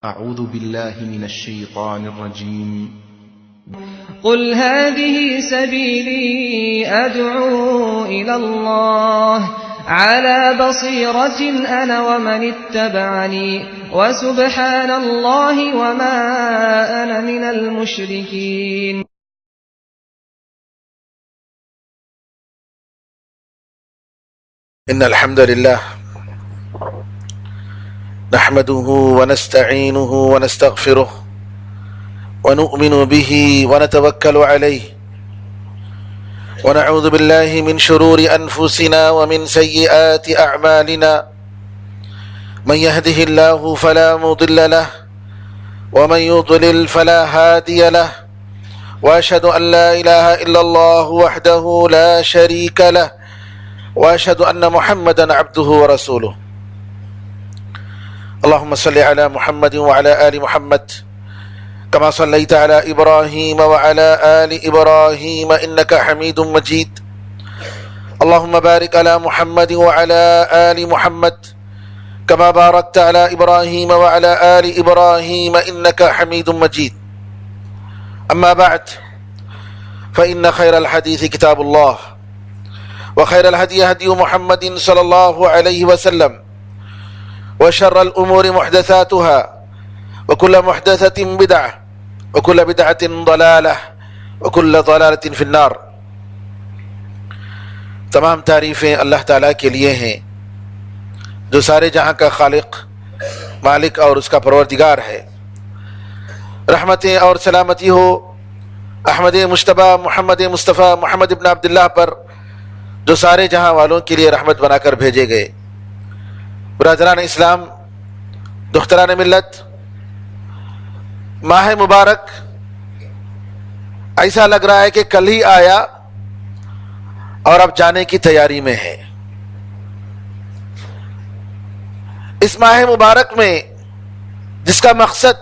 أعوذ بالله من الشيطان الرجيم. قل هذه سبيلي أدعو إلى الله على بصيرة أنا ومن اتبعني وسبحان الله وما أنا من المشركين. إن الحمد لله نحمده ونستعينه ونستغفره ونؤمن به ونتوكل عليه ونعوذ بالله من شرور أنفسنا ومن سيئات أعمالنا من يهده الله فلا مضل له ومن يضلل فلا هادي له وأشهد أن لا إله إلا الله وحده لا شريك له وأشهد أن محمدا عبده ورسوله. اللهم صل على محمد وعلى آل محمد كما صليت على إبراهيم وعلى آل إبراهيم إنك حميد مجيد. اللهم بارك على محمد وعلى آل محمد كما باركت على إبراهيم وعلى آل إبراهيم إنك حميد مجيد. أما بعد فإن خير الحديث كتاب الله وخير الهدي هدي محمد صلى الله عليه وسلم وشر الأمور محدثاتها وكل محدثة بدعة وكل بدعة ضلالة وكل ضلالة في النار. تمام تعریفیں اللہ تعالیٰ کے لیے ہیں جو سارے جہاں کا خالق، مالک اور اس کا پروردگار ہے۔ رحمتیں اور سلامتی ہو احمد مجتبیٰ محمد مصطفیٰ محمد ابن عبداللہ پر جو سارے جہاں والوں کے لیے رحمت بنا کر بھیجے گئے۔ برادران اسلام، دختران ملت، ماہ مبارک ایسا لگ رہا ہے کہ کل ہی آیا اور اب جانے کی تیاری میں ہے۔ اس ماہ مبارک میں جس کا مقصد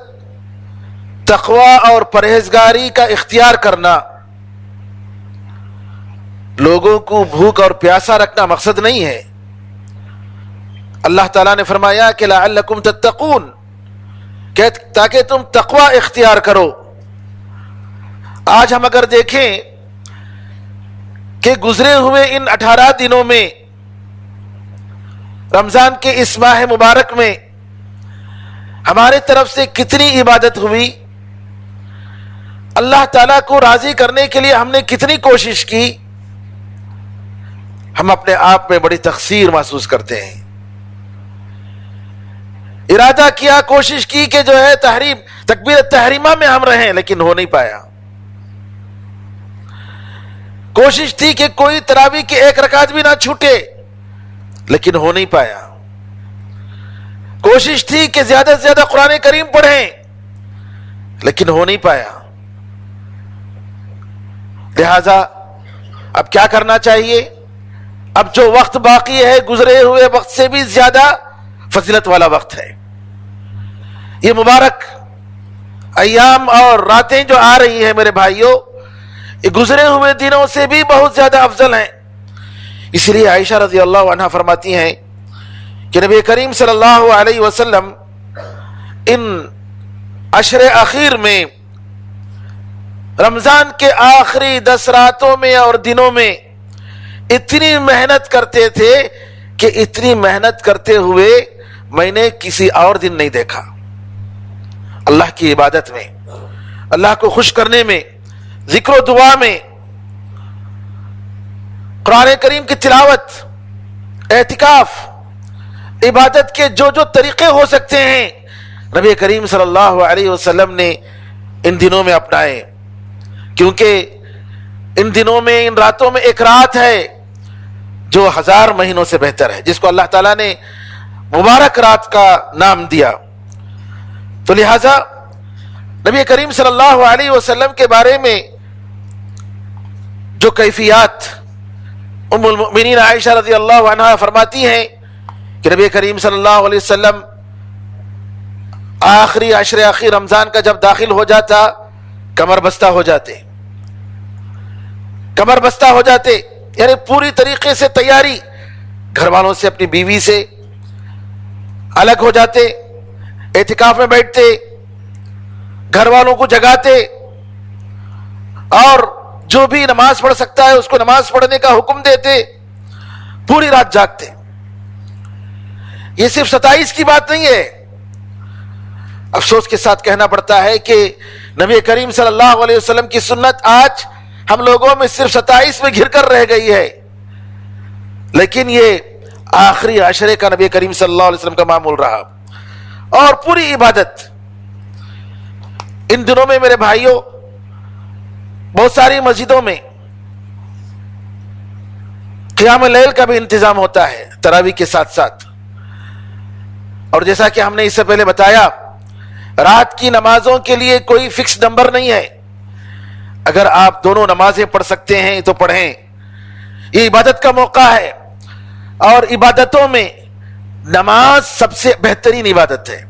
تقوی اور پرہیزگاری کا اختیار کرنا، لوگوں کو بھوک اور پیاسا رکھنا مقصد نہیں ہے۔ اللہ تعالیٰ نے فرمایا کہ لعلکم تتقون، کہ تاکہ تم تقوی اختیار کرو۔ آج ہم اگر دیکھیں کہ گزرے ہوئے ان 18 دنوں میں، رمضان کے اس ماہ مبارک میں ہمارے طرف سے کتنی عبادت ہوئی، اللہ تعالیٰ کو راضی کرنے کے لیے ہم نے کتنی کوشش کی، ہم اپنے آپ میں بڑی تقصیر محسوس کرتے ہیں۔ ارادہ کیا، کوشش کی کہ جو ہے تکبیر تحریمہ میں ہم رہیں، لیکن ہو نہیں پایا۔ کوشش تھی کہ کوئی تراویح کی 1 رکعت بھی نہ چھوٹے، لیکن ہو نہیں پایا۔ کوشش تھی کہ زیادہ سے زیادہ قرآن کریم پڑھیں، لیکن ہو نہیں پایا۔ لہذا اب کیا کرنا چاہیے؟ اب جو وقت باقی ہے گزرے ہوئے وقت سے بھی زیادہ فضیلت والا وقت ہے۔ یہ مبارک ایام اور راتیں جو آ رہی ہیں میرے بھائیوں، یہ گزرے ہوئے دنوں سے بھی بہت زیادہ افضل ہیں۔ اس لیے عائشہ رضی اللہ عنہا فرماتی ہیں کہ نبی کریم صلی اللہ علیہ وسلم ان عشر اخیر میں، رمضان کے آخری 10 راتوں میں اور دنوں میں اتنی محنت کرتے تھے کہ اتنی محنت کرتے ہوئے میں نے کسی اور دن نہیں دیکھا۔ اللہ کی عبادت میں، اللہ کو خوش کرنے میں، ذکر و دعا میں، قرآن کریم کی تلاوت، اعتکاف، عبادت کے جو جو طریقے ہو سکتے ہیں نبی کریم صلی اللہ علیہ وسلم نے ان دنوں میں اپنائے، کیونکہ ان دنوں میں، ان راتوں میں ایک رات ہے جو 1000 مہینوں سے بہتر ہے، جس کو اللہ تعالیٰ نے مبارک رات کا نام دیا۔ تو لہذا نبی کریم صلی اللہ علیہ وسلم کے بارے میں جو کیفیات ام المؤمنین عائشہ رضی اللہ عنہا فرماتی ہیں کہ نبی کریم صلی اللہ علیہ وسلم آخری عشر اخیر رمضان کا جب داخل ہو جاتا، کمر بستہ ہو جاتے، کمر بستہ ہو جاتے، یعنی پوری طریقے سے تیاری، گھر والوں سے، اپنی بیوی سے الگ ہو جاتے، اعتکاف میں بیٹھتے، گھر والوں کو جگاتے، اور جو بھی نماز پڑھ سکتا ہے اس کو نماز پڑھنے کا حکم دیتے، پوری رات جاگتے۔ یہ صرف 27 کی بات نہیں ہے۔ افسوس کے ساتھ کہنا پڑتا ہے کہ نبی کریم صلی اللہ علیہ وسلم کی سنت آج ہم لوگوں میں صرف 27 میں گھر کر رہ گئی ہے، لیکن یہ آخری عشرے کا نبی کریم صلی اللہ علیہ وسلم کا معمول رہا۔ اور پوری عبادت ان دنوں میں میرے بھائیوں بہت ساری مسجدوں میں قیام اللیل کا بھی انتظام ہوتا ہے تراویح کے ساتھ ساتھ۔ اور جیسا کہ ہم نے اس سے پہلے بتایا، رات کی نمازوں کے لیے کوئی فکس نمبر نہیں ہے۔ اگر آپ دونوں نمازیں پڑھ سکتے ہیں تو پڑھیں، یہ عبادت کا موقع ہے، اور عبادتوں میں نماز سب سے بہترین عبادت ہے،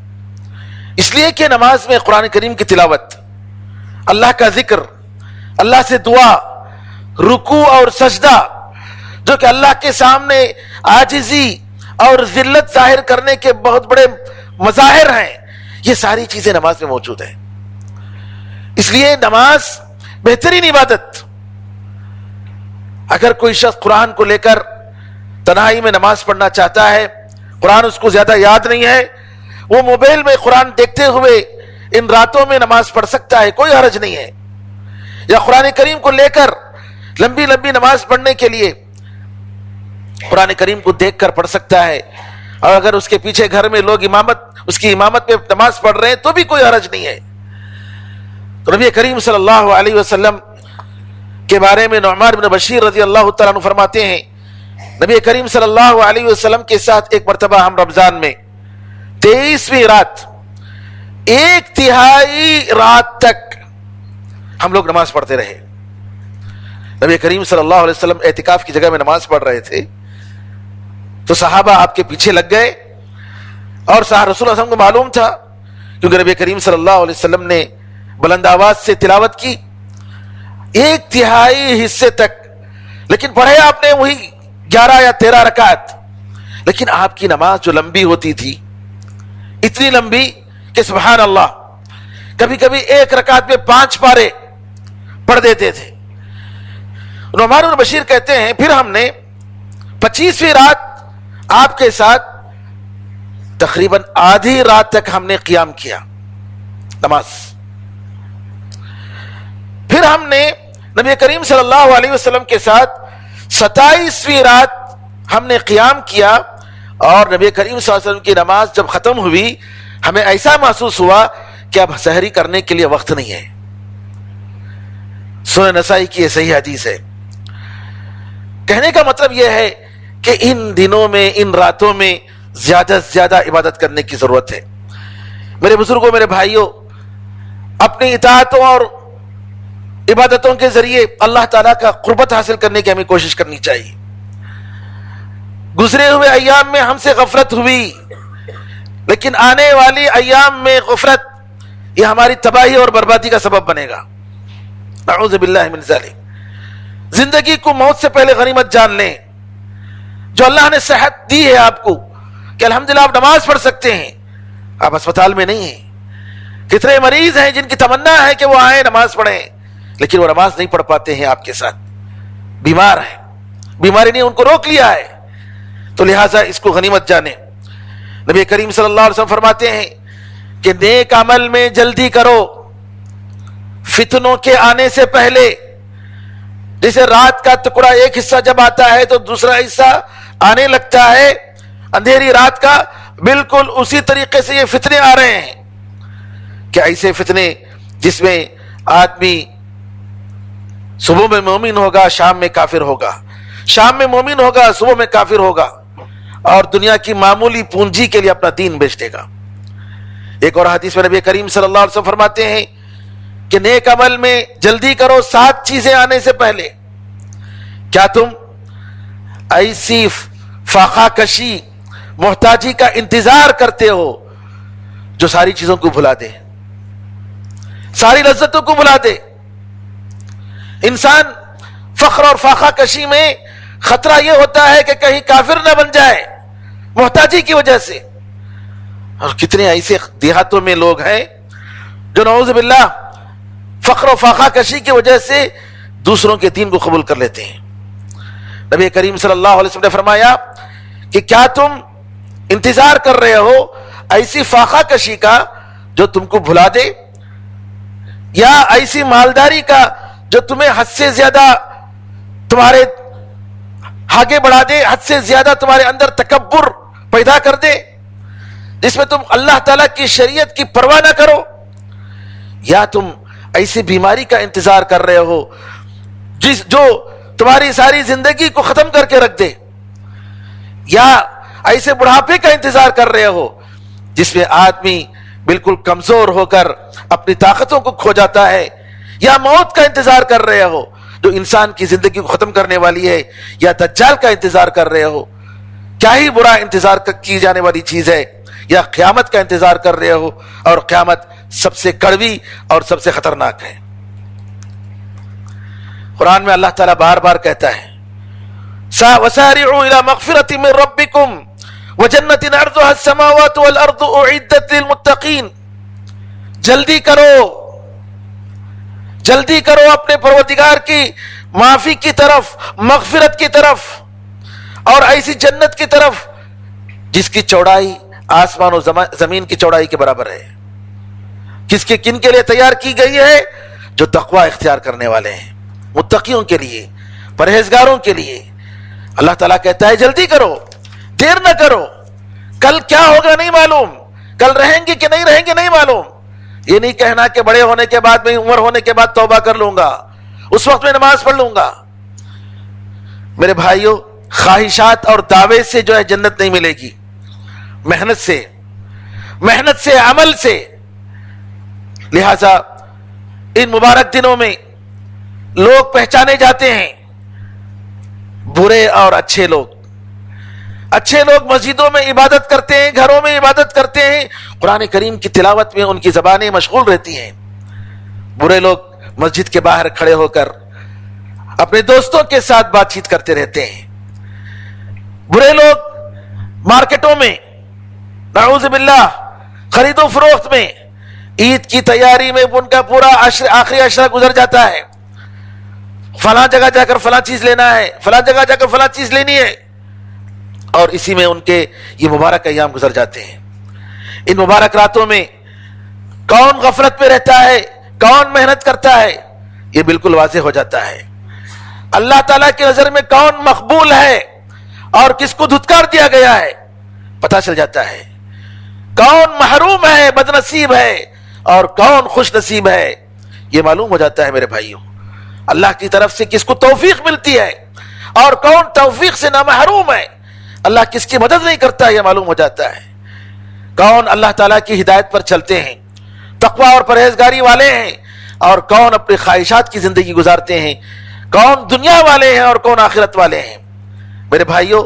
اس لیے کہ نماز میں قرآن کریم کی تلاوت، اللہ کا ذکر، اللہ سے دعا، رکوع اور سجدہ، جو کہ اللہ کے سامنے عاجزی اور ذلت ظاہر کرنے کے بہت بڑے مظاہر ہیں، یہ ساری چیزیں نماز میں موجود ہیں۔ اس لیے نماز بہترین عبادت۔ اگر کوئی شخص قرآن کو لے کر تنہائی میں نماز پڑھنا چاہتا ہے، قرآن اس کو زیادہ یاد نہیں ہے، وہ موبائل میں قرآن دیکھتے ہوئے ان راتوں میں نماز پڑھ سکتا ہے، کوئی حرج نہیں ہے۔ یا قرآن کریم کو لے کر لمبی لمبی نماز پڑھنے کے لیے قرآن کریم کو دیکھ کر پڑھ سکتا ہے، اور اگر اس کے پیچھے گھر میں لوگ اس کی امامت پہ نماز پڑھ رہے ہیں تو بھی کوئی حرج نہیں ہے۔ تو نبی کریم صلی اللہ علیہ وسلم کے بارے میں نعمان بن بشیر رضی اللہ تعالیٰ عنہ فرماتے ہیں، نبی کریم صلی اللہ علیہ وسلم کے ساتھ ایک مرتبہ ہم رمضان میں 23ویں رات 1/3 رات تک ہم لوگ نماز پڑھتے رہے۔ نبی کریم صلی اللہ علیہ وسلم اعتکاف کی جگہ میں نماز پڑھ رہے تھے، تو صحابہ آپ کے پیچھے لگ گئے، اور رسول اللہ صلی اللہ علیہ وسلم کو معلوم تھا، کیونکہ نبی کریم صلی اللہ علیہ وسلم نے بلند آواز سے تلاوت کی 1/3 حصے تک، لیکن پڑھے آپ نے وہی 11 یا 13 رکعت، لیکن آپ کی نماز جو لمبی ہوتی تھی، اتنی لمبی کہ سبحان اللہ، کبھی کبھی ایک رکعت میں 5 پارے پڑھ دیتے تھے۔ نعمان بن بشیر کہتے ہیں پھر ہم نے 25ویں رات آپ کے ساتھ تقریباً آدھی رات تک ہم نے قیام کیا نماز۔ پھر ہم نے نبی کریم صلی اللہ علیہ وسلم کے ساتھ 27ویں رات ہم نے قیام کیا، اور نبی کریم صلی اللہ علیہ وسلم کی نماز جب ختم ہوئی ہمیں ایسا محسوس ہوا کہ اب سحری کرنے کے لیے وقت نہیں ہے۔ سنن نسائی کی یہ صحیح حدیث ہے۔ کہنے کا مطلب یہ ہے کہ ان دنوں میں، ان راتوں میں زیادہ سے زیادہ عبادت کرنے کی ضرورت ہے۔ میرے بزرگوں، میرے بھائیوں، اپنی اطاعتوں اور عبادتوں کے ذریعے اللہ تعالیٰ کا قربت حاصل کرنے کی ہمیں کوشش کرنی چاہیے۔ گزرے ہوئے ایام میں ہم سے غفلت ہوئی، لیکن آنے والی ایام میں غفلت یہ ہماری تباہی اور بربادی کا سبب بنے گا۔ نعوذ باللہ من ذالک۔ زندگی کو موت سے پہلے غنیمت جان لیں۔ جو اللہ نے صحت دی ہے آپ کو کہ الحمدللہ آپ نماز پڑھ سکتے ہیں، آپ اسپتال میں نہیں ہیں۔ کتنے مریض ہیں جن کی تمنا ہے کہ وہ آئیں نماز پڑھیں، لیکن وہ نماز نہیں پڑھ پاتے ہیں آپ کے ساتھ، بیمار ہیں، بیماری نے ان کو روک لیا ہے، تو لہٰذا اس کو غنیمت جانیں۔ نبی کریم صلی اللہ علیہ وسلم فرماتے ہیں کہ نیک عمل میں جلدی کرو فتنوں کے آنے سے پہلے۔ جیسے رات کا ٹکڑا ایک حصہ جب آتا ہے تو دوسرا حصہ آنے لگتا ہے، اندھیری رات کا، بالکل اسی طریقے سے یہ فتنے آ رہے ہیں کہ ایسے فتنے جس میں آدمی صبح میں مومن ہوگا، شام میں کافر ہوگا، شام میں مومن ہوگا، صبح میں کافر ہوگا، اور دنیا کی معمولی پونجی کے لیے اپنا دین بیچ دے گا۔ ایک اور حدیث میں نبی کریم صلی اللہ علیہ وسلم فرماتے ہیں کہ نیک عمل میں جلدی کرو 7 چیزیں آنے سے پہلے۔ کیا تم ایسی فاقہ کشی، محتاجی کا انتظار کرتے ہو جو ساری چیزوں کو بھلا دے، ساری لذتوں کو بھلا دے؟ انسان فخر اور فاقہ کشی میں خطرہ یہ ہوتا ہے کہ کہیں کافر نہ بن جائے محتاجی کی وجہ سے، اور کتنے ایسے دیہاتوں میں لوگ ہیں جو نعوذ باللہ فقر و فاقہ کشی کی وجہ سے دوسروں کے دین کو قبول کر لیتے ہیں. نبی کریم صلی اللہ علیہ وسلم نے فرمایا کہ کیا تم انتظار کر رہے ہو ایسی فاقہ کشی کا جو تم کو بھلا دے، یا ایسی مالداری کا جو تمہیں حد سے زیادہ تمہارے آگے بڑھا دے، حد سے زیادہ تمہارے اندر تکبر پیدا کر دے، جس میں تم اللہ تعالیٰ کی شریعت کی پرواہ نہ کرو، یا تم ایسی بیماری کا انتظار کر رہے ہو جو تمہاری ساری زندگی کو ختم کر کے رکھ دے، یا ایسے بڑھاپے کا انتظار کر رہے ہو جس میں آدمی بالکل کمزور ہو کر اپنی طاقتوں کو کھو جاتا ہے، یا موت کا انتظار کر رہے ہو جو انسان کی زندگی کو ختم کرنے والی ہے، یا دجال کا انتظار کر رہے ہو، کیا ہی برا انتظار کی جانے والی چیز ہے، یا قیامت کا انتظار کر رہے ہو، اور قیامت سب سے کڑوی اور سب سے خطرناک ہے. قرآن میں اللہ تعالیٰ بار بار کہتا ہے وَسَارِعُوا إِلَى مَغْفِرَةٍ مِّن رَبِّكُمْ وَجَنَّةٍ عَرْضُهَا السَّمَاوَاتُ وَالْأَرْضُ أُعِدَّتْ لِلْمُتَّقِينَ. جلدی کرو اپنے پروردگار کی معافی کی طرف، مغفرت کی طرف، اور ایسی جنت کی طرف جس کی چوڑائی آسمان و زمین کی چوڑائی کے برابر ہے. کن کے لیے تیار کی گئی ہے؟ جو تقوی اختیار کرنے والے ہیں، متقیوں کے لیے، پرہیزگاروں کے لیے. اللہ تعالیٰ کہتا ہے جلدی کرو، دیر نہ کرو. کل کیا ہوگا نہیں معلوم، کل رہیں گے کہ نہیں رہیں گے نہیں معلوم. یہ نہیں کہنا کہ بڑے ہونے کے بعد میں، عمر ہونے کے بعد توبہ کر لوں گا، اس وقت میں نماز پڑھ لوں گا. میرے بھائیوں، خواہشات اور دعوے سے جو ہے جنت نہیں ملے گی، محنت سے، عمل سے. لہذا ان مبارک دنوں میں لوگ پہچانے جاتے ہیں، برے اور اچھے لوگ. اچھے لوگ مسجدوں میں عبادت کرتے ہیں، گھروں میں عبادت کرتے ہیں، قرآن کریم کی تلاوت میں ان کی زبانیں مشغول رہتی ہیں. برے لوگ مسجد کے باہر کھڑے ہو کر اپنے دوستوں کے ساتھ بات چیت کرتے رہتے ہیں. برے لوگ مارکیٹوں میں، نعوذ باللہ، خرید و فروخت میں، عید کی تیاری میں ان کا پورا آخری عشرہ گزر جاتا ہے. فلاں جگہ جا کر فلاں چیز لینا ہے، فلاں جگہ جا کر فلاں چیز لینی ہے، اور اسی میں ان کے یہ مبارک ایام گزر جاتے ہیں. ان مبارک راتوں میں کون غفلت پہ رہتا ہے، کون محنت کرتا ہے، یہ بالکل واضح ہو جاتا ہے. اللہ تعالیٰ کی نظر میں کون مقبول ہے اور کس کو دھتکار دیا گیا ہے پتہ چل جاتا ہے. کون محروم ہے، بد نصیب ہے، اور کون خوش نصیب ہے، یہ معلوم ہو جاتا ہے. میرے بھائیوں، اللہ کی طرف سے کس کو توفیق ملتی ہے اور کون توفیق سے نامحروم ہے، اللہ کس کی مدد نہیں کرتا ہے، یہ معلوم ہو جاتا ہے. کون اللہ تعالیٰ کی ہدایت پر چلتے ہیں، تقوی اور پرہیزگاری والے ہیں، اور کون اپنی خواہشات کی زندگی گزارتے ہیں، کون دنیا والے ہیں اور کون آخرت والے ہیں. میرے بھائیوں،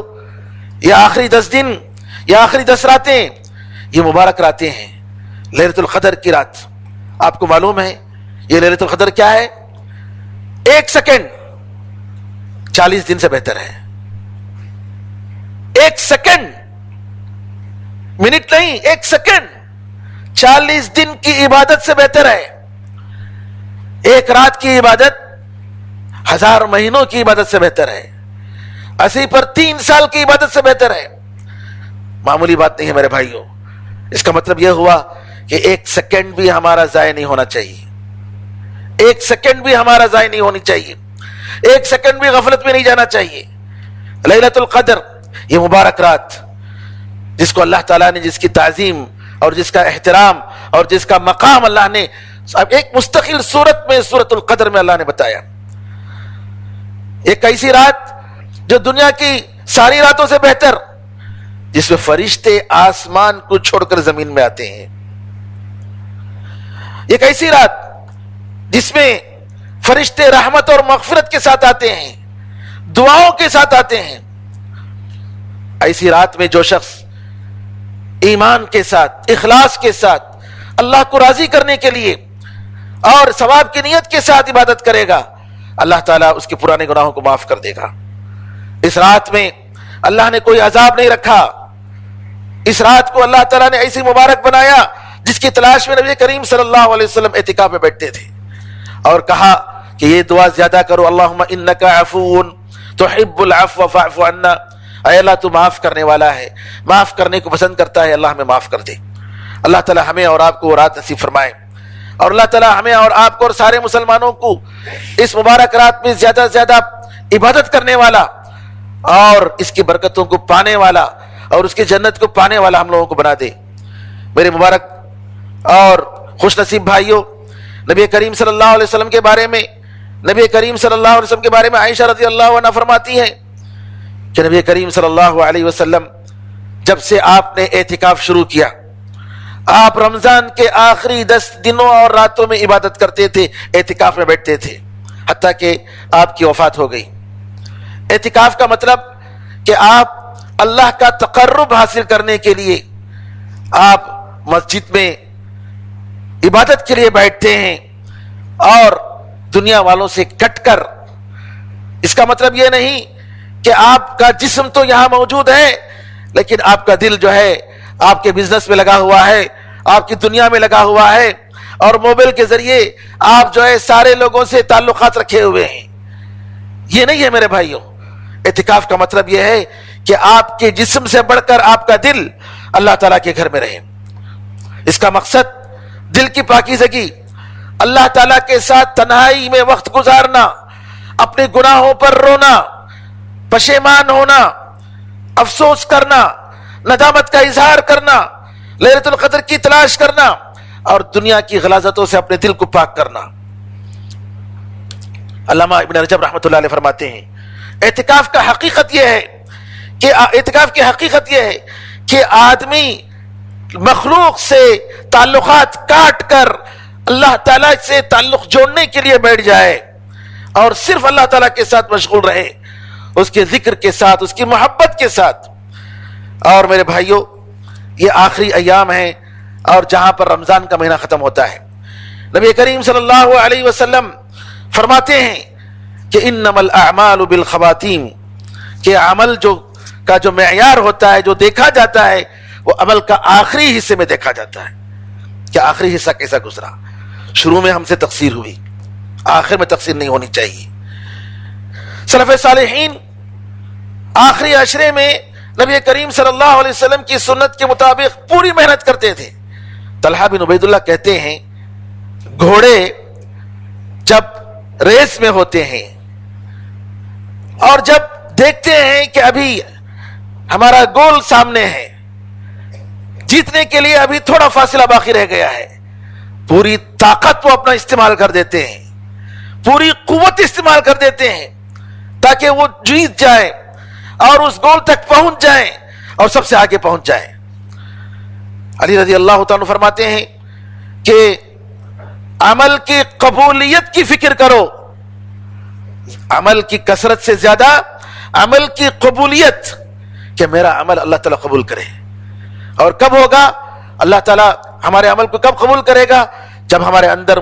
یہ آخری 10 دن، یہ آخری 10 راتیں، یہ مبارک راتیں ہیں. لیلۃ القدر کی رات، آپ کو معلوم ہے یہ لیلۃ القدر کیا ہے؟ 1 سیکنڈ 40 دن سے بہتر ہے. 1 سیکنڈ، منٹ نہیں، 1 سیکنڈ 40 دن کی عبادت سے بہتر ہے. 1 رات کی عبادت 1000 مہینوں کی عبادت سے بہتر ہے. اسی پر 3 سال کی عبادت سے بہتر ہے. معمولی بات نہیں ہے میرے بھائیوں. اس کا مطلب یہ ہوا کہ 1 سیکنڈ بھی ہمارا ضائع نہیں ہونا چاہیے. 1 سیکنڈ بھی ہمارا ضائع نہیں ہونی چاہیے. 1 سیکنڈ بھی غفلت میں نہیں جانا چاہیے. لیلۃ القدر، یہ مبارک رات جس کو اللہ تعالیٰ نے، جس کی تعظیم اور جس کا احترام اور جس کا مقام اللہ نے ایک مستقل صورت میں، سورۃ القدر میں اللہ نے بتایا. ایک ایسی رات جو دنیا کی ساری راتوں سے بہتر، جس میں فرشتے آسمان کو چھوڑ کر زمین میں آتے ہیں. ایک ایسی رات جس میں فرشتے رحمت اور مغفرت کے ساتھ آتے ہیں، دعاؤں کے ساتھ آتے ہیں. ایسی رات میں جو شخص ایمان کے ساتھ، اخلاص کے ساتھ، اللہ کو راضی کرنے کے لیے اور ثواب کی نیت کے ساتھ عبادت کرے گا، اللہ تعالیٰ اس کے پرانے گناہوں کو معاف کر دے گا. اس رات میں اللہ نے کوئی عذاب نہیں رکھا. اس رات کو اللہ تعالیٰ نے ایسی مبارک بنایا جس کی تلاش میں نبی کریم صلی اللہ علیہ وسلم اعتکاف میں بیٹھتے تھے، اور کہا کہ یہ دعا زیادہ کرو، اللہم انک عفو تحب العفو فاعف عنا، اے اللہ تو معاف کرنے والا ہے، معاف کرنے کو پسند کرتا ہے، اللہ ہمیں معاف کر دے۔ اللہ تعالیٰ ہمیں اور آپ کو رات نصیب فرمائے، اور اللہ تعالیٰ ہمیں اور آپ کو اور سارے مسلمانوں کو اس مبارک رات میں زیادہ سے زیادہ عبادت کرنے والا اور اس کی برکتوں کو پانے والا اور اس کی جنت کو پانے والا ہم لوگوں کو بنا دے۔ میرے مبارک اور خوش نصیب بھائیوں، نبی کریم صلی اللہ علیہ وسلم کے بارے میں عائشہ رضی اللہ عنہ فرماتی ہیں کہ نبی کریم صلی اللہ علیہ وسلم جب سے آپ نے اعتکاف شروع کیا، آپ رمضان کے آخری 10 دنوں اور راتوں میں عبادت کرتے تھے، اعتکاف میں بیٹھتے تھے، حتیٰ کہ آپ کی وفات ہو گئی۔ اعتکاف کا مطلب کہ آپ اللہ کا تقرب حاصل کرنے کے لیے آپ مسجد میں عبادت کے لیے بیٹھتے ہیں اور دنیا والوں سے کٹ کر۔ اس کا مطلب یہ نہیں کہ آپ کا جسم تو یہاں موجود ہے لیکن آپ کا دل جو ہے آپ کے بزنس میں لگا ہوا ہے، آپ کی دنیا میں لگا ہوا ہے، اور موبائل کے ذریعے آپ جو ہے سارے لوگوں سے تعلقات رکھے ہوئے ہیں۔ یہ نہیں ہے میرے بھائیوں، اعتکاف کا مطلب یہ ہے کہ آپ کے جسم سے بڑھ کر آپ کا دل اللہ تعالیٰ کے گھر میں رہے۔ اس کا مقصد دل کی پاکیزگی، اللہ تعالیٰ کے ساتھ تنہائی میں وقت گزارنا، اپنے گناہوں پر رونا، پشیمان ہونا، افسوس کرنا، ندامت کا اظہار کرنا، لیلۃ القدر کی تلاش کرنا اور دنیا کی غلاظتوں سے اپنے دل کو پاک کرنا۔ علامہ ابن رجب رحمۃ اللہ علیہ فرماتے ہیں اعتکاف کی حقیقت یہ ہے کہ آدمی مخلوق سے تعلقات کاٹ کر اللہ تعالیٰ سے تعلق جوڑنے کے لیے بیٹھ جائے اور صرف اللہ تعالیٰ کے ساتھ مشغول رہے، اس کے ذکر کے ساتھ، اس کی محبت کے ساتھ۔ اور میرے بھائیوں، یہ آخری ایام ہیں اور جہاں پر رمضان کا مہینہ ختم ہوتا ہے، نبی کریم صلی اللہ علیہ وسلم فرماتے ہیں کہ انما الاعمال بالخواتیم، کہ عمل کا جو معیار ہوتا ہے، جو دیکھا جاتا ہے، وہ عمل کا آخری حصے میں دیکھا جاتا ہے کہ آخری حصہ کیسا گزرا۔ شروع میں ہم سے تقصیر ہوئی، آخر میں تقصیر نہیں ہونی چاہیے۔ سلف صالحین آخری عشرے میں نبی کریم صلی اللہ علیہ وسلم کی سنت کے مطابق پوری محنت کرتے تھے۔ طلحہ بن عبید اللہ کہتے ہیں گھوڑے جب ریس میں ہوتے ہیں اور جب دیکھتے ہیں کہ ابھی ہمارا گول سامنے ہے، جیتنے کے لیے ابھی تھوڑا فاصلہ باقی رہ گیا ہے، پوری طاقت وہ اپنا استعمال کر دیتے ہیں، پوری قوت استعمال کر دیتے ہیں تاکہ وہ جیت جائیں اور اس گول تک پہنچ جائیں اور سب سے آگے پہنچ جائیں۔ علی رضی اللہ تعالیٰ فرماتے ہیں کہ عمل کی قبولیت کی فکر کرو، عمل کی کثرت سے زیادہ عمل کی قبولیت، کہ میرا عمل اللہ تعالیٰ قبول کرے۔ اور کب ہوگا اللہ تعالیٰ ہمارے عمل کو کب قبول کرے گا؟ جب ہمارے اندر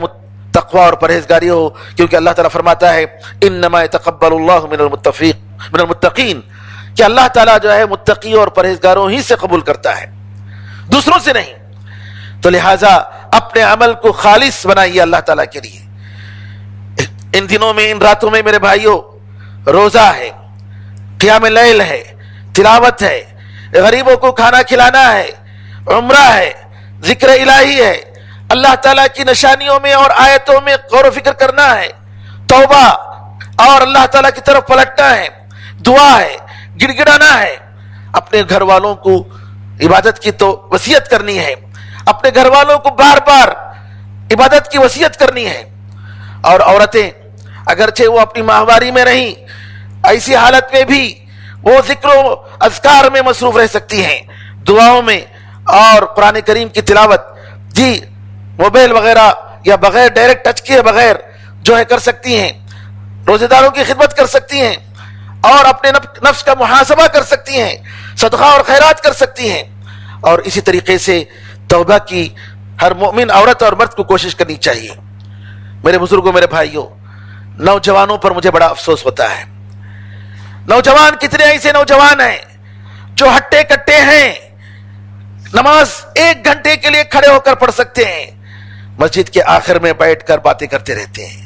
تقوی اور پرہیزگاری ہو، کیونکہ اللہ تعالیٰ فرماتا ہے انما يتقبل اللہ من المتقین، کہ اللہ تعالیٰ جو ہے متقی اور پرہیزگاروں ہی سے قبول کرتا ہے، دوسروں سے نہیں۔ تو لہٰذا اپنے عمل کو خالص بنائیے اللہ تعالیٰ کے لیے۔ ان دنوں میں، ان راتوں میں میرے بھائیوں، روزہ ہے، قیام لیل ہے، تلاوت ہے، غریبوں کو کھانا کھلانا ہے، عمرہ ہے، ذکر الہی ہے، اللہ تعالیٰ کی نشانیوں میں اور آیتوں میں غور و فکر کرنا ہے، توبہ اور اللہ تعالیٰ کی طرف پلٹنا ہے، دعا ہے، گڑ گڑانا ہے، اپنے گھر والوں کو عبادت کی تو وصیت کرنی ہے، اپنے گھر والوں کو بار بار عبادت کی وصیت کرنی ہے۔ اور عورتیں اگرچہ وہ اپنی ماہواری میں رہیں، ایسی حالت میں بھی وہ ذکر و اذکار میں مصروف رہ سکتی ہیں، دعاؤں میں اور قرآن کریم کی تلاوت، جی موبائل وغیرہ یا بغیر ڈائریکٹ ٹچ کیے بغیر جو ہے کر سکتی ہیں، روزے داروں کی خدمت کر سکتی ہیں اور اپنے نفس کا محاسبہ کر سکتی ہیں، صدقہ اور خیرات کر سکتی ہیں۔ اور اسی طریقے سے توبہ کی ہر مومن عورت اور مرد کو کوشش کرنی چاہیے۔ میرے بزرگوں، میرے بھائیوں، نوجوانوں پر مجھے بڑا افسوس ہوتا ہے۔ نوجوان کتنے ایسے نوجوان ہیں جو ہٹے کٹے ہیں، نماز 1 گھنٹے کے لیے کھڑے ہو کر پڑھ سکتے ہیں، مسجد کے آخر میں بیٹھ کر باتیں کرتے رہتے ہیں،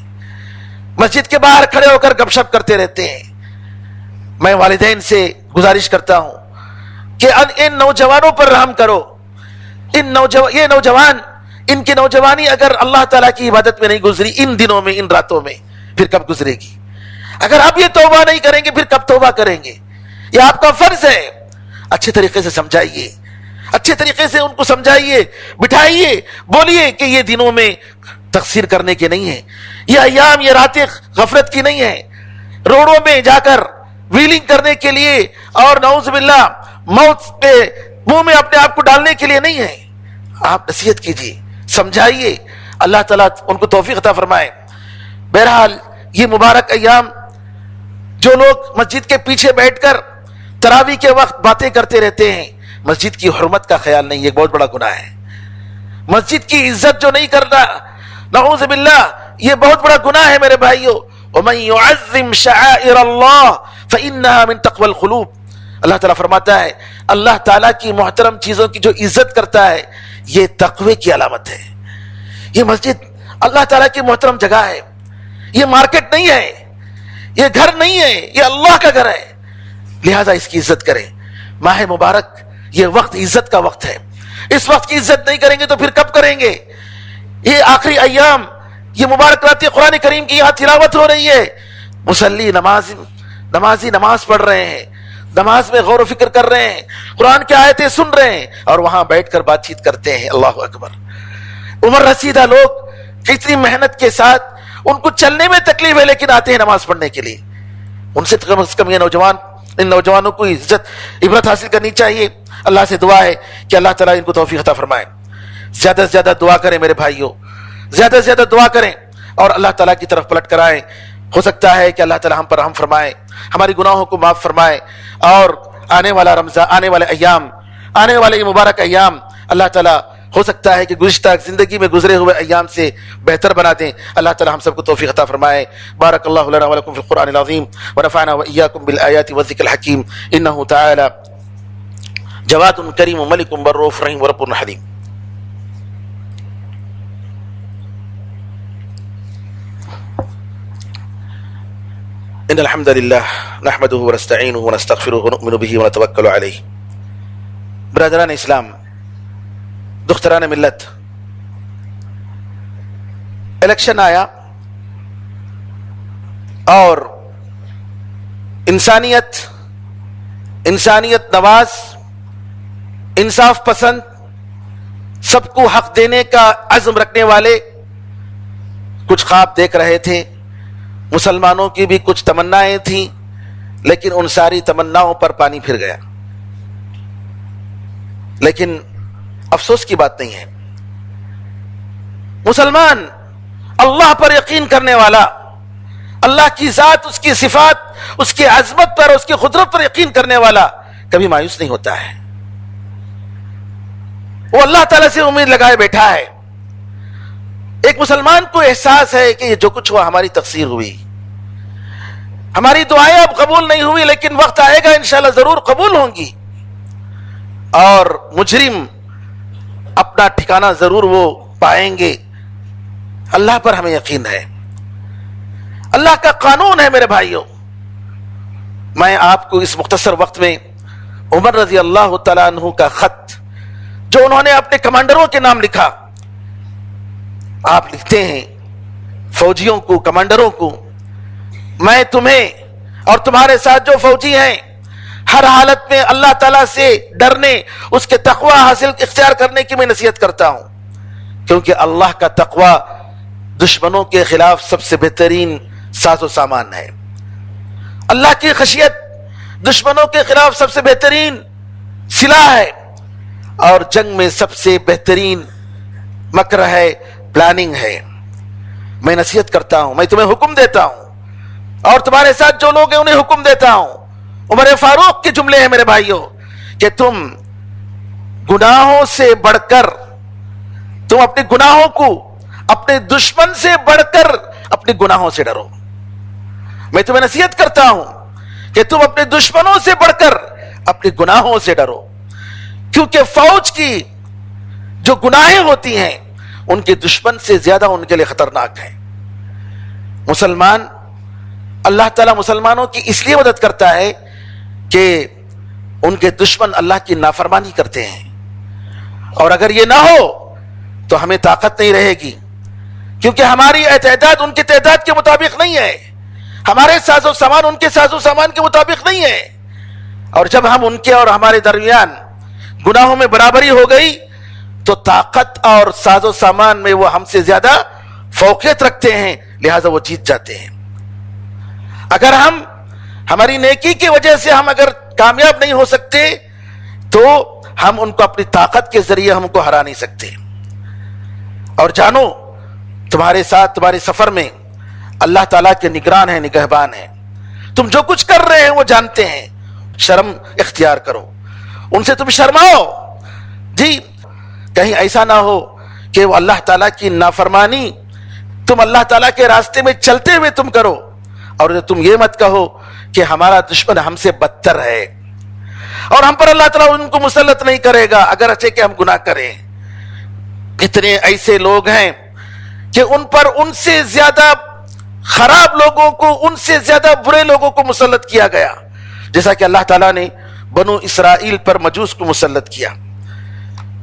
مسجد کے باہر کھڑے ہو کر گپ شپ کرتے رہتے ہیں۔ میں والدین سے گزارش کرتا ہوں کہ ان نوجوانوں پر رحم کرو۔ یہ نوجوان، ان کی نوجوانی اگر اللہ تعالیٰ کی عبادت میں نہیں گزری ان دنوں میں، ان راتوں میں، پھر کب گزرے گی؟ اگر اب یہ توبہ نہیں کریں گے پھر کب توبہ کریں گے؟ یہ آپ کا فرض ہے۔ اچھے طریقے سے سمجھائیے، اچھے طریقے سے ان کو سمجھائیے، بٹھائیے، بولیے کہ یہ دنوں میں تقصیر کرنے کے نہیں ہیں، یہ ایام، یہ راتیں غفلت کی نہیں ہیں، روڈوں میں جا کر ویلنگ کرنے کے لیے اور نعوذ باللہ موت پہ منہ میں اپنے آپ کو ڈالنے کے لیے نہیں ہے۔ آپ نصیحت کیجیے، سمجھائیے، اللہ تعالیٰ ان کو توفیق عطا فرمائے۔ بہرحال یہ مبارک ایام جو لوگ مسجد کے پیچھے بیٹھ کر تراویح کے وقت باتیں کرتے رہتے ہیں، مسجد کی حرمت کا خیال نہیں، یہ بہت بڑا گناہ ہے۔ مسجد کی عزت جو نہیں کرنا، نعوذ باللہ، یہ بہت بڑا گناہ ہے میرے بھائیو۔ وَمَن يُعَظِّمْ شَعَائِرَ اللَّهِ فَإِنَّهَا مِن تَقْوَى الْقُلُوبِ، اللہ تعالیٰ فرماتا ہے اللہ تعالیٰ کی محترم چیزوں کی جو عزت کرتا ہے یہ تقوی کی علامت ہے۔ یہ مسجد اللہ تعالیٰ کی محترم جگہ ہے، یہ مارکیٹ نہیں ہے، یہ گھر نہیں ہے، یہ اللہ کا گھر ہے، لہذا اس کی عزت کریں۔ ماہ مبارک یہ وقت عزت کا وقت ہے، اس وقت کی عزت نہیں کریں گے تو پھر کب کریں گے؟ یہ آخری ایام، یہ مبارک راتیں قرآن کریم کی یہاں تلاوت ہو رہی ہے، مصلی نمازی نماز پڑھ رہے ہیں، نماز میں غور و فکر کر رہے ہیں، قرآن کی آیتیں سن رہے ہیں اور وہاں بیٹھ کر بات چیت کرتے ہیں۔ اللہ اکبر۔ عمر رسیدہ لوگ کتنی محنت کے ساتھ، ان کو چلنے میں تکلیف ہے لیکن آتے ہیں نماز پڑھنے کے لیے۔ ان سے کم از کم یہ ان نوجوانوں کو عبرت حاصل کرنی چاہیے۔ اللہ سے دعا ہے کہ اللہ تعالیٰ ان کو توفیق عطا فرمائے۔ زیادہ سے زیادہ دعا کریں میرے بھائیوں، زیادہ سے زیادہ دعا کریں اور اللہ تعالیٰ کی طرف پلٹ کر آئیں۔ ہو سکتا ہے کہ اللہ تعالیٰ ہم پر رحم فرمائے، ہماری گناہوں کو معاف فرمائے اور آنے والا رمضان، آنے والے ایام، آنے والے یہ مبارک ایام اللہ تعالیٰ ہو سکتا ہے کہ گزشتہ زندگی میں گزرے ہوئے ایام سے بہتر بنا دیں۔ اللہ تعالیٰ ہم سب کو توفیق عطا فرمائے۔ بارک اللہ لنا ولکم فی القرآن العظیم ونفعنا وإیاکم بالآیات والذکر الحکیم، انہ تعالی جواد کریم ملک بالرؤوف رحیم ورب حلیم۔ ان الحمد للہ نحمده ونستعینه ونستغفره ونؤمن به ونتوکل علیہ۔ برادران اسلام، دختران ملت، الیکشن آیا اور انسانیت نواز، انصاف پسند، سب کو حق دینے کا عزم رکھنے والے کچھ خواب دیکھ رہے تھے۔ مسلمانوں کی بھی کچھ تمنائیں تھیں لیکن ان ساری تمناؤں پر پانی پھر گیا۔ لیکن افسوس کی بات نہیں ہے، مسلمان اللہ پر یقین کرنے والا، اللہ کی ذات، اس کی صفات، اس کی عظمت پر، اس کی قدرت پر یقین کرنے والا کبھی مایوس نہیں ہوتا ہے۔ وہ اللہ تعالیٰ سے امید لگائے بیٹھا ہے۔ ایک مسلمان کو احساس ہے کہ یہ جو کچھ ہوا ہماری تقصیر ہوئی، ہماری دعائیں اب قبول نہیں ہوئی، لیکن وقت آئے گا انشاءاللہ ضرور قبول ہوں گی اور مجرم اپنا ٹھکانہ ضرور وہ پائیں گے۔ اللہ پر ہمیں یقین ہے، اللہ کا قانون ہے میرے بھائیوں۔ میں آپ کو اس مختصر وقت میں عمر رضی اللہ تعالیٰ عنہ کا خط جو انہوں نے اپنے کمانڈروں کے نام لکھا، آپ لکھتے ہیں فوجیوں کو، کمانڈروں کو، میں تمہیں اور تمہارے ساتھ جو فوجی ہیں ہر حالت میں اللہ تعالیٰ سے ڈرنے، اس کے تقوی حاصل اختیار کرنے کی میں نصیحت کرتا ہوں، کیونکہ اللہ کا تقوی دشمنوں کے خلاف سب سے بہترین ساز و سامان ہے۔ اللہ کی خشیت دشمنوں کے خلاف سب سے بہترین سلاح ہے اور جنگ میں سب سے بہترین مکر ہے، پلاننگ ہے۔ میں نصیحت کرتا ہوں، میں تمہیں حکم دیتا ہوں اور تمہارے ساتھ جو لوگ ہیں انہیں حکم دیتا ہوں۔ عمر فاروق کے جملے ہیں میرے بھائیوں کہ تم گناہوں سے بڑھ کر، تم اپنے گناہوں کو اپنے دشمن سے بڑھ کر اپنے گناہوں سے ڈرو۔ میں تمہیں نصیحت کرتا ہوں کہ تم اپنے دشمنوں سے بڑھ کر اپنے گناہوں سے ڈرو۔ کیونکہ فوج کی جو گناہیں ہوتی ہیں ان کے دشمن سے زیادہ ان کے لیے خطرناک ہیں. مسلمان، اللہ تعالیٰ مسلمانوں کی اس لیے مدد کرتا ہے کہ ان کے دشمن اللہ کی نافرمانی کرتے ہیں، اور اگر یہ نہ ہو تو ہمیں طاقت نہیں رہے گی، کیونکہ ہماری تعداد ان کی تعداد کے مطابق نہیں ہے، ہمارے ساز و سامان ان کے ساز و سامان کے مطابق نہیں ہے. اور جب ہم ان کے اور ہمارے درمیان گناہوں میں برابری ہو گئی تو طاقت اور ساز و سامان میں وہ ہم سے زیادہ فوقیت رکھتے ہیں، لہذا وہ جیت جاتے ہیں. اگر ہماری نیکی کی وجہ سے ہم اگر کامیاب نہیں ہو سکتے تو ہم ان کو اپنی طاقت کے ذریعے ہم کو ہرا نہیں سکتے. اور جانو تمہارے ساتھ تمہارے سفر میں اللہ تعالیٰ کے نگران ہیں، نگہبان ہیں. تم جو کچھ کر رہے ہیں وہ جانتے ہیں. شرم اختیار کرو، ان سے تم شرماؤ. جی، کہیں ایسا نہ ہو کہ وہ اللہ تعالیٰ کی نافرمانی تم اللہ تعالیٰ کے راستے میں چلتے ہوئے تم کرو، اور تم یہ مت کہو کہ ہمارا دشمن ہم سے بدتر ہے اور ہم پر اللہ تعالیٰ ان کو مسلط نہیں کرے گا اگرچہ کہ ہم گناہ کریں. اتنے ایسے لوگ ہیں کہ ان پر ان سے زیادہ خراب لوگوں کو، ان سے زیادہ برے لوگوں کو مسلط کیا گیا، جیسا کہ اللہ تعالیٰ نے بنو اسرائیل پر مجوس کو مسلط کیا.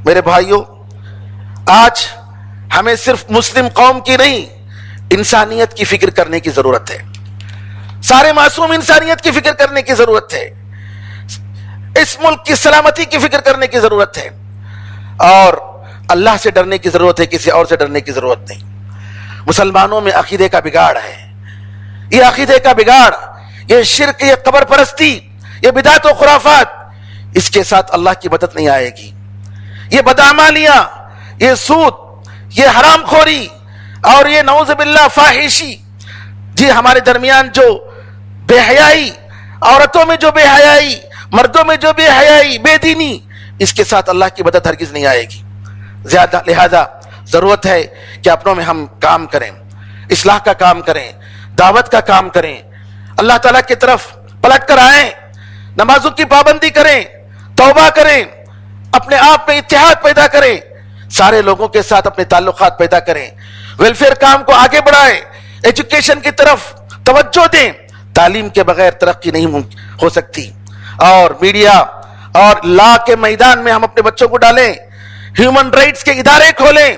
میرے بھائیوں، آج ہمیں صرف مسلم قوم کی نہیں، انسانیت کی فکر کرنے کی ضرورت ہے. سارے معصوم انسانیت کی فکر کرنے کی ضرورت ہے. اس ملک کی سلامتی کی فکر کرنے کی ضرورت ہے، اور اللہ سے ڈرنے کی ضرورت ہے، کسی اور سے ڈرنے کی ضرورت نہیں. مسلمانوں میں عقیدے کا بگاڑ ہے. یہ عقیدے کا بگاڑ، یہ شرک، یہ قبر پرستی، یہ بدعت و خرافات، اس کے ساتھ اللہ کی مدد نہیں آئے گی. یہ بدعمالیاں، یہ سود، یہ حرام خوری، اور یہ نعوذ باللہ فاحشی، جی ہمارے درمیان جو بے حیائی، عورتوں میں جو بے حیائی، مردوں میں جو بے حیائی، بے دینی، اس کے ساتھ اللہ کی مدد ہرگز نہیں آئے گی. لہذا ضرورت ہے کہ اپنوں میں ہم کام کریں، اصلاح کا کام کریں، دعوت کا کام کریں، اللہ تعالیٰ کی طرف پلٹ کر آئیں، نمازوں کی پابندی کریں، توبہ کریں، اپنے آپ میں اتحاد پیدا کریں، سارے لوگوں کے ساتھ اپنے تعلقات پیدا کریں، ویلفیئر کام کو آگے بڑھائیں، ایجوکیشن کی طرف توجہ دیں. تعلیم کے بغیر ترقی نہیں ہو سکتی. اور میڈیا اور لا کے میدان میں ہم اپنے بچوں کو ڈالیں، ہیومن رائٹس کے ادارے کھولیں،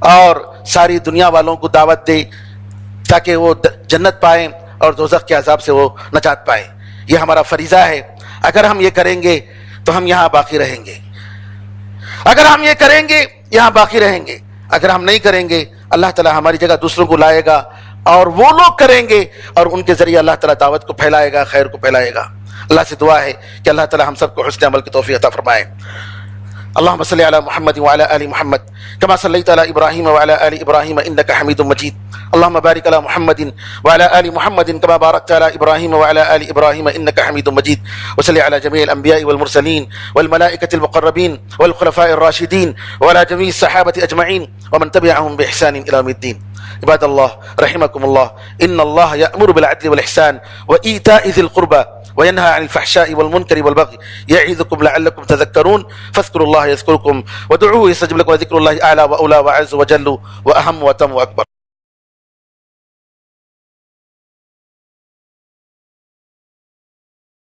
اور ساری دنیا والوں کو دعوت دیں تاکہ وہ جنت پائیں اور دوزخ کے عذاب سے وہ نجات پائیں. یہ ہمارا فریضہ ہے. اگر ہم یہ کریں گے تو ہم یہاں باقی رہیں گے. اگر ہم یہ کریں گے یہاں باقی رہیں گے. اگر ہم نہیں کریں گے اللہ تعالیٰ ہماری جگہ دوسروں کو لائے گا، اور وہ لوگ کریں گے اور ان کے ذریعے اللہ تعالیٰ دعوت کو پھیلائے گا، خیر کو پھیلائے گا. اللہ سے دعا ہے کہ اللہ تعالیٰ ہم سب کو حسن عمل کی توفیق عطا فرمائے. اللهم صل على محمد وعلى آل محمد كما صليت على إبراهيم وعلى آل إبراهيم إنك حميد مجيد. اللهم بارك على محمد وعلى آل محمد كما باركت على إبراهيم وعلى آل إبراهيم إنك حميد مجيد. وصل على جميع الأنبياء والمرسلين والملائكة المقربين والخلفاء الراشدين وعلى جميع الصحابة أجمعين ومن تبعهم بإحسان إلى يوم الدين. عباد الله رحمكم الله، إن الله يأمر بالعدل والإحسان وإيتاء ذي القربى وينهى عن الفحشاء والمنكر والبغي يعظكم لعلكم تذكرون. فاذكروا الله يذكركم وادعوه يستجب لكم، وذكر الله أعلى وأولى وأعز وجل وأهم وأتم وأكبر.